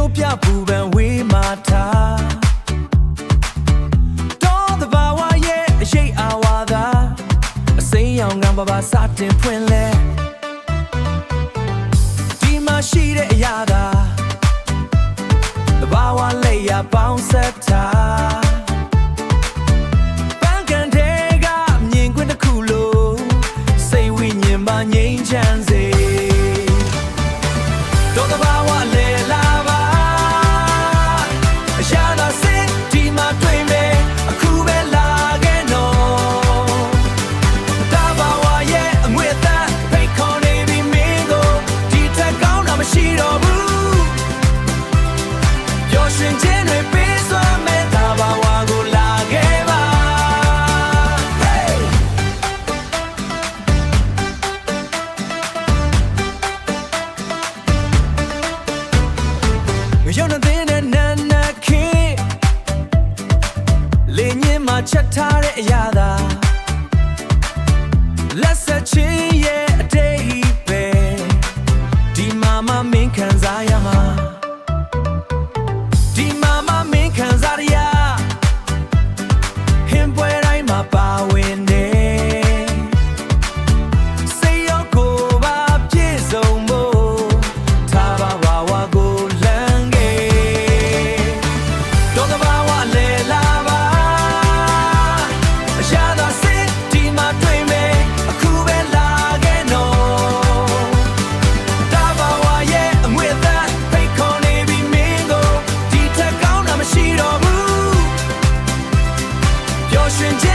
မျိုးပြပူပန်ဝေးမာထားတော်သဘာဝရဲ့အရေးအာဝါဒအစိမ်းရောင်ကဘာစတင်ဖွင့်လဲဒီမှာရှိတဲ့အရာသာသဘာဝလေးရပေါင်းဆက်ထားပန်းကန်တဲ့ကမြင်ခွင့်တစ်ခုလို့စိတ်ဝိညာဉ်မှာငြိမ်းချမ်းစေတော်သဘာဝလေးလာပါအရာသာစစ်ဒီမှာတွေ့မယ်အခုပဲလာခဲ့နော်တဘာဝရဲ့အငွေအသက်ဖိတ်ခေါ်နေပြီမင်းကိုဒီထက်ကောင်းတာမရှိတော့ဘူးပျော်ရွှင်ခြင်းတွေပေးစွမ်းမဲ့တဘာဝကိုလာခဲ့ပါရုံနေတဲ့နာနာခေလေညင်မှာချက်ထားတဲ့အရာသာလက်ဆက်ချင်းရဲ့အတိတ်ပဲဒီမှာမမင်းခံစားရမှာဒီမှာမမင်းခံစားရဟင်ပွဲတိုင်းမှာပါဝင်နေစိတ်ရောကိုယ်ပါပြည့်စုံဖို့ထားပါဝါဝါကို瞬间